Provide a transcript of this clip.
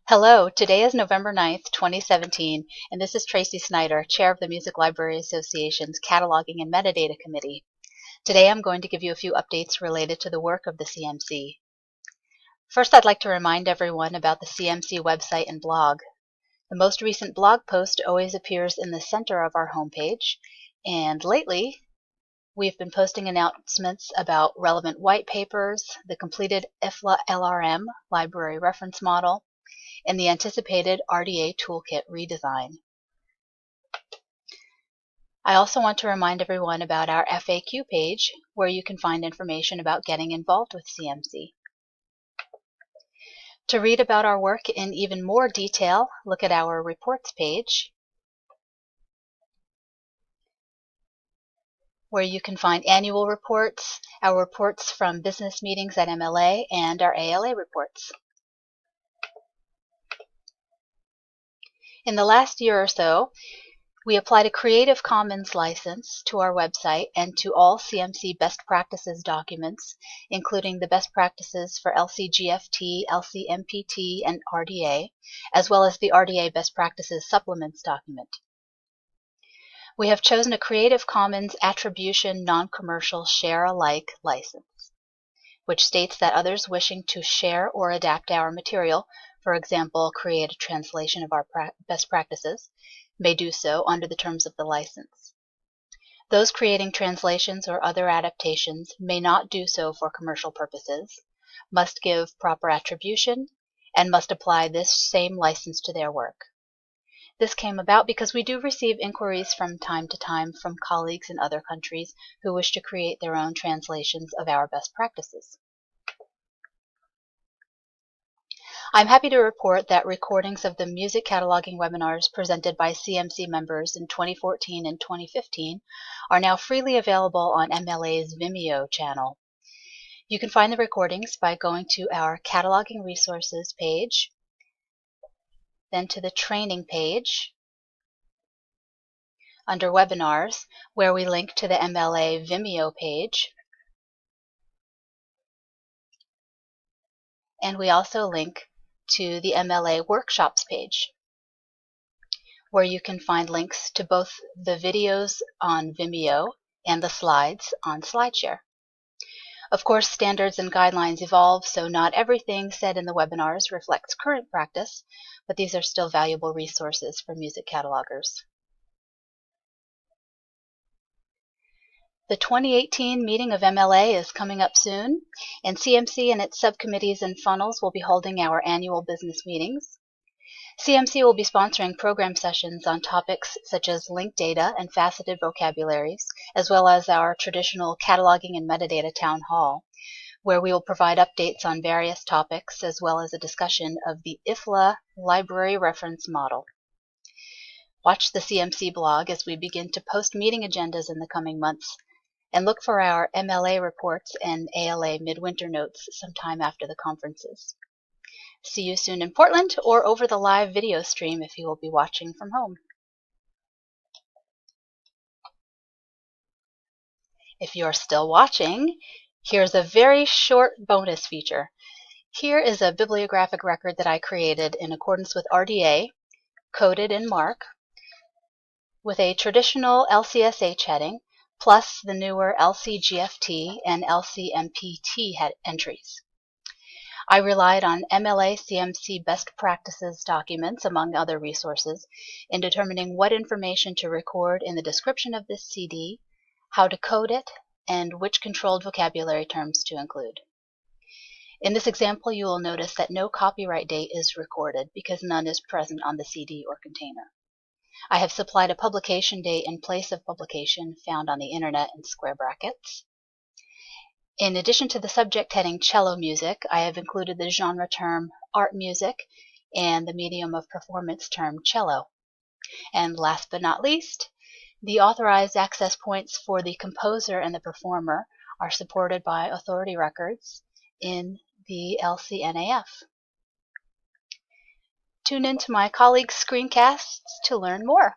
Hello, today is November 9th, 2017, and this is Tracey Snyder, Chair of the Music Library Association's Cataloging and Metadata Committee. Today I'm going to give you a few updates related to the work of the CMC. First, I'd like to remind everyone about the CMC website and blog. The most recent blog post always appears in the center of our homepage, and lately we've been posting announcements about relevant white papers, the completed IFLA LRM library reference model, and the anticipated RDA toolkit redesign. I also want to remind everyone about our FAQ page, where you can find information about getting involved with CMC. To read about our work in even more detail, look at our reports page, where you can find annual reports, our reports from business meetings at MLA, and our ALA reports. In the last year or so, we applied a Creative Commons license to our website and to all CMC best practices documents, including the best practices for LCGFT, LCMPT, and RDA, as well as the RDA best practices supplements document. We have chosen a Creative Commons Attribution Non-Commercial Share-alike license, which states that others wishing to share or adapt our material, for example, create a translation of our best practices, may do so under the terms of the license. Those creating translations or other adaptations may not do so for commercial purposes, must give proper attribution, and must apply this same license to their work. This came about because we do receive inquiries from time to time from colleagues in other countries who wish to create their own translations of our best practices. I'm happy to report that recordings of the music cataloging webinars presented by CMC members in 2014 and 2015 are now freely available on MLA's Vimeo channel. You can find the recordings by going to our Cataloging Resources page, then to the Training page, under Webinars, where we link to the MLA Vimeo page, and we also link to the MLA Workshops page, where you can find links to both the videos on Vimeo and the slides on SlideShare. Of course, standards and guidelines evolve, so not everything said in the webinars reflects current practice, but these are still valuable resources for music catalogers. The 2018 meeting of MLA is coming up soon, and CMC and its subcommittees and funnels will be holding our annual business meetings. CMC will be sponsoring program sessions on topics such as linked data and faceted vocabularies, as well as our traditional cataloging and metadata town hall, where we will provide updates on various topics, as well as a discussion of the IFLA library reference model. Watch the CMC blog as we begin to post meeting agendas in the coming months, and look for our MLA reports and ALA midwinter notes sometime after the conferences. See you soon in Portland or over the live video stream if you will be watching from home. If you're still watching, here's a very short bonus feature. Here is a bibliographic record that I created in accordance with RDA, coded in MARC, with a traditional LCSH heading, plus the newer LCGFT and LCMPT entries. I relied on MLA CMC best practices documents, among other resources, in determining what information to record in the description of this CD, how to code it, and which controlled vocabulary terms to include. In this example, you will notice that no copyright date is recorded because none is present on the CD or container. I have supplied a publication date and place of publication found on the internet in square brackets. In addition to the subject heading cello music, I have included the genre term art music and the medium of performance term cello. And last but not least, the authorized access points for the composer and the performer are supported by authority records in the LCNAF. Tune in to my colleagues' screencasts to learn more.